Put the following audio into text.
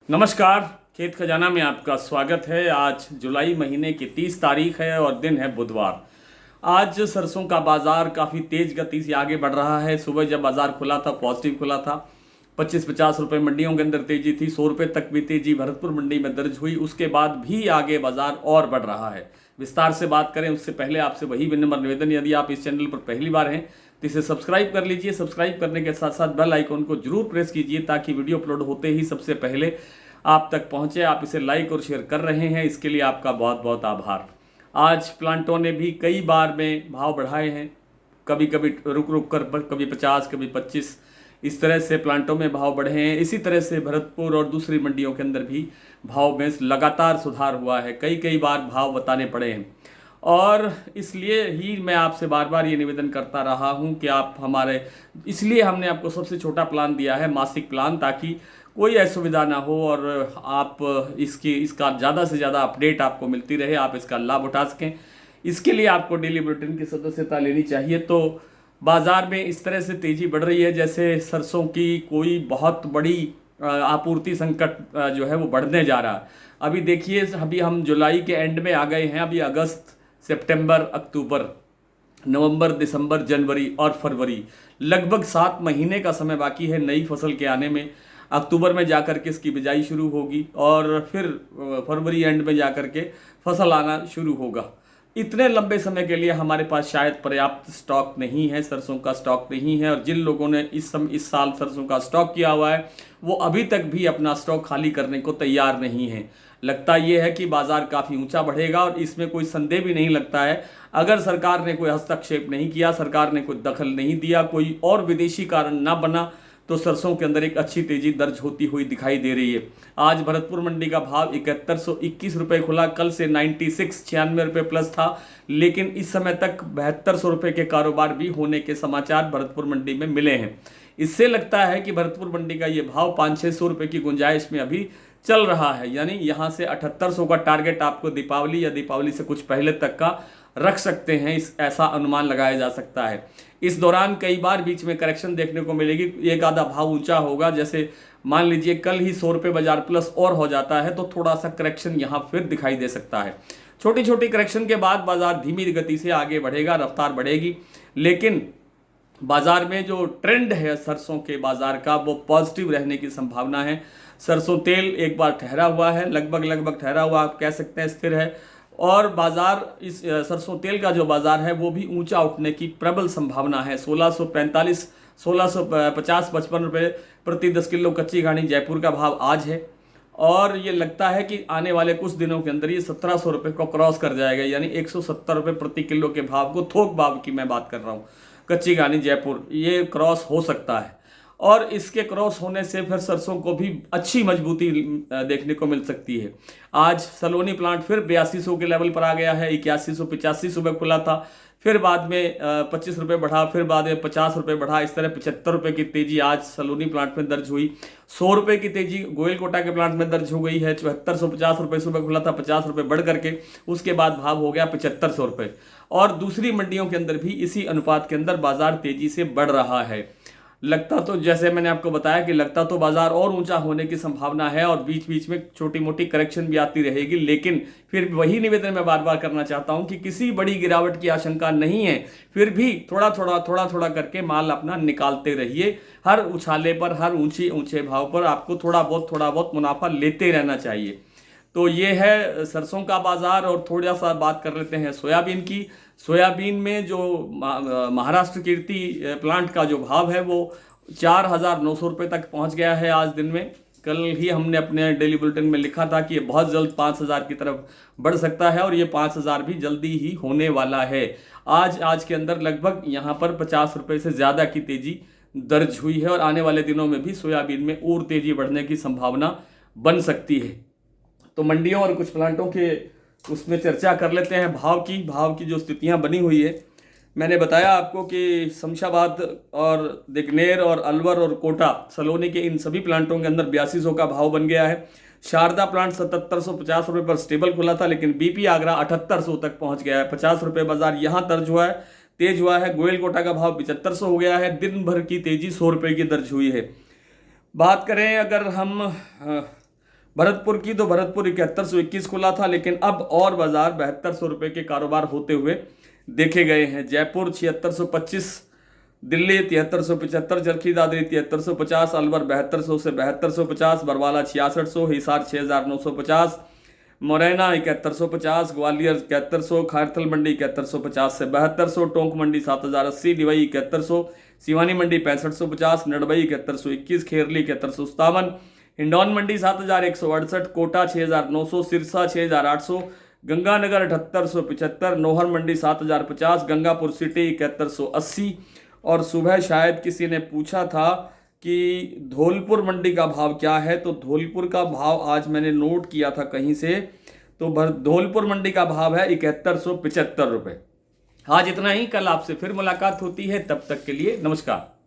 नमस्कार। खेत खजाना में आपका स्वागत है। आज जुलाई महीने की 30 तारीख है और दिन है बुधवार। आज सरसों का बाजार काफ़ी तेज गति से आगे बढ़ रहा है। सुबह जब बाजार खुला था पॉजिटिव खुला था। 25-50 रुपये मंडियों के अंदर तेजी थी। 100 रुपये तक भी तेजी भरतपुर मंडी में दर्ज हुई। उसके बाद भी आगे बाजार और बढ़ रहा है। विस्तार से बात करें उससे पहले आपसे वही विनम्र निवेदन, यदि आप इस चैनल पर पहली बार हैं तो इसे सब्सक्राइब कर लीजिए। सब्सक्राइब करने के साथ साथ बेल आइकन को जरूर प्रेस कीजिए ताकि वीडियो अपलोड होते ही सबसे पहले आप तक पहुंचे। आप इसे लाइक और शेयर कर रहे हैं, इसके लिए आपका बहुत बहुत आभार। आज प्लांटों ने भी कई बार में भाव बढ़ाए हैं, कभी कभी रुक रुक कर, कभी 50 कभी 25, इस तरह से प्लांटों में भाव बढ़े हैं। इसी तरह से भरतपुर और दूसरी मंडियों के अंदर भी भाव में लगातार सुधार हुआ है। कई कई बार भाव बताने पड़े हैं और इसलिए ही मैं आपसे बार बार ये निवेदन करता रहा हूँ कि आप हमारे, इसलिए हमने आपको सबसे छोटा प्लान दिया है, मासिक प्लान, ताकि कोई असुविधा ना हो और आप इसका ज़्यादा से ज़्यादा अपडेट आपको मिलती रहे, आप इसका लाभ उठा सकें। इसके लिए आपको डेली बुलेटिन की सदस्यता लेनी चाहिए। तो बाज़ार में इस तरह से तेज़ी बढ़ रही है जैसे सरसों की कोई बहुत बड़ी आपूर्ति संकट जो है वो बढ़ने जा रहा है। अभी देखिए, अभी हम जुलाई के एंड में आ गए हैं। अभी अगस्त, सितंबर, अक्टूबर, नवंबर, दिसंबर, जनवरी और फरवरी, लगभग 7 महीने का समय बाकी है नई फसल के आने में। अक्टूबर में जाकर के इसकी बिजाई शुरू होगी और फिर फरवरी एंड में जाकर के फसल आना शुरू होगा। इतने लंबे समय के लिए हमारे पास शायद पर्याप्त स्टॉक नहीं है, सरसों का स्टॉक नहीं है। और जिन लोगों ने इस साल सरसों का स्टॉक किया हुआ है वो अभी तक भी अपना स्टॉक खाली करने को तैयार नहीं है। लगता ये है कि बाजार काफ़ी ऊंचा बढ़ेगा और इसमें कोई संदेह भी नहीं लगता है। अगर सरकार ने कोई हस्तक्षेप नहीं किया, सरकार ने कोई दखल नहीं दिया, कोई और विदेशी कारण ना बना, तो सरसों के अंदर एक अच्छी तेजी दर्ज होती हुई दिखाई दे रही है। आज भरतपुर मंडी का भाव 7121 रुपये खुला, कल से 96 रुपये प्लस था, लेकिन इस समय तक 7200 रुपये के कारोबार भी होने के समाचार भरतपुर मंडी में मिले हैं। इससे लगता है कि भरतपुर मंडी का ये भाव 500-600 रुपये की गुंजाइश में अभी चल रहा है। यानी यहाँ से 7800 का टारगेट आपको दीपावली या दीपावली से कुछ पहले तक का रख सकते हैं, ऐसा अनुमान लगाया जा सकता है। इस दौरान कई बार बीच में करेक्शन देखने को मिलेगी, एक आधा भाव ऊंचा होगा। जैसे मान लीजिए कल ही 100 रुपये बाजार प्लस और हो जाता है तो थोड़ा सा करेक्शन यहाँ फिर दिखाई दे सकता है। छोटी छोटी करेक्शन के बाद बाजार धीमी गति से आगे बढ़ेगा, रफ्तार बढ़ेगी। लेकिन बाजार में जो ट्रेंड है सरसों के बाजार का वो पॉजिटिव रहने की संभावना है। सरसों तेल एक बार ठहरा हुआ है, लगभग ठहरा हुआ आप कह सकते हैं, स्थिर है। और बाजार, इस सरसों तेल का जो बाजार है वो भी ऊंचा उठने की प्रबल संभावना है। 1645, 1650-55 रुपये प्रति 10 किलो कच्ची घानी जयपुर का भाव आज है और ये लगता है कि आने वाले कुछ दिनों के अंदर ये 1700 रुपये को क्रॉस कर जाएगा। यानी 170 रुपये प्रति किलो के भाव को, थोक भाव की मैं बात कर रहा हूँ, कच्ची घानी जयपुर, ये क्रॉस हो सकता है। और इसके क्रॉस होने से फिर सरसों को भी अच्छी मजबूती देखने को मिल सकती है। आज सलोनी प्लांट फिर 8200 के लेवल पर आ गया है। 8185 सुबह खुला था, फिर बाद में 25 रुपये बढ़ा, फिर बाद में 50 रुपये बढ़ा। इस तरह 75 रुपये की तेजी आज सलोनी प्लांट में दर्ज हुई। 100 रुपये की तेजी गोयल कोटा के प्लांट में दर्ज हो गई है। 7450 रुपये सुबह खुला था, 50 रुपये बढ़ करके उसके बाद भाव हो गया 7500 रुपये। और दूसरी मंडियों के अंदर भी इसी अनुपात के अंदर बाजार तेजी से बढ़ रहा है। लगता तो, जैसे मैंने आपको बताया कि लगता तो बाजार और ऊंचा होने की संभावना है और बीच बीच में छोटी मोटी करेक्शन भी आती रहेगी। लेकिन फिर वही निवेदन मैं बार बार करना चाहता हूं कि किसी बड़ी गिरावट की आशंका नहीं है। फिर भी थोड़ा थोड़ा करके माल अपना निकालते रहिए। हर उछाले पर, हर ऊंचे भाव पर आपको थोड़ा बहुत मुनाफा लेते रहना चाहिए। तो ये है सरसों का बाजार। और थोड़ा सा बात कर लेते हैं सोयाबीन की। सोयाबीन में जो महाराष्ट्र कीर्ति प्लांट का जो भाव है वो 4900 रुपये तक पहुंच गया है आज दिन में। कल ही हमने अपने डेली बुलेटिन में लिखा था कि ये बहुत जल्द 5000 की तरफ बढ़ सकता है और ये 5000 भी जल्दी ही होने वाला है। आज के अंदर लगभग यहाँ पर 50 रुपये से ज़्यादा की तेज़ी दर्ज हुई है और आने वाले दिनों में भी सोयाबीन में और तेज़ी बढ़ने की संभावना बन सकती है। तो मंडियों और कुछ प्लांटों के उसमें चर्चा कर लेते हैं। भाव की जो स्थितियां बनी हुई है, मैंने बताया आपको कि शमशाबाद और दिग्नेर और अलवर और कोटा, सलोनी के इन सभी प्लांटों के अंदर 8200 का भाव बन गया है। शारदा प्लांट 7750 रुपये पर स्टेबल खुला था, लेकिन बीपी आगरा 7800 तक पहुंच गया है। 50 रुपये बाजार यहाँ दर्ज हुआ है, तेज हुआ है। गोयल कोटा का भाव 7500 हो गया है। दिन भर की तेजी 100 रुपये की दर्ज हुई है। बात करें अगर हम भरतपुर की तो भरतपुर 7121 खुला था, लेकिन अब और बाजार 7200 रुपये के कारोबार होते हुए देखे गए हैं। जयपुर 7625, दिल्ली 7375, चरखी दादरी 7350, अलवर 7200 से 7250, बरवाला 6600, हिसार 6950, मुरैना 7150, ग्वालियर 7100, खारथल मंडी 7150 से 7200, टोंक मंडी 7080, डिवई 7100, सिवानी मंडी 6550, नडबई 7121, खेरली 7157, हिंडौन मंडी 7168, कोटा 6900, सिरसा 6800, गंगानगर 7875, नौहर मंडी 7050, गंगापुर सिटी 7180। और सुबह शायद किसी ने पूछा था कि धौलपुर मंडी का भाव क्या है, तो धौलपुर का भाव आज मैंने नोट किया था कहीं से, तो धौलपुर मंडी का भाव है 7175 रुपये। आज इतना ही, कल आपसे फिर मुलाकात होती है, तब तक के लिए नमस्कार।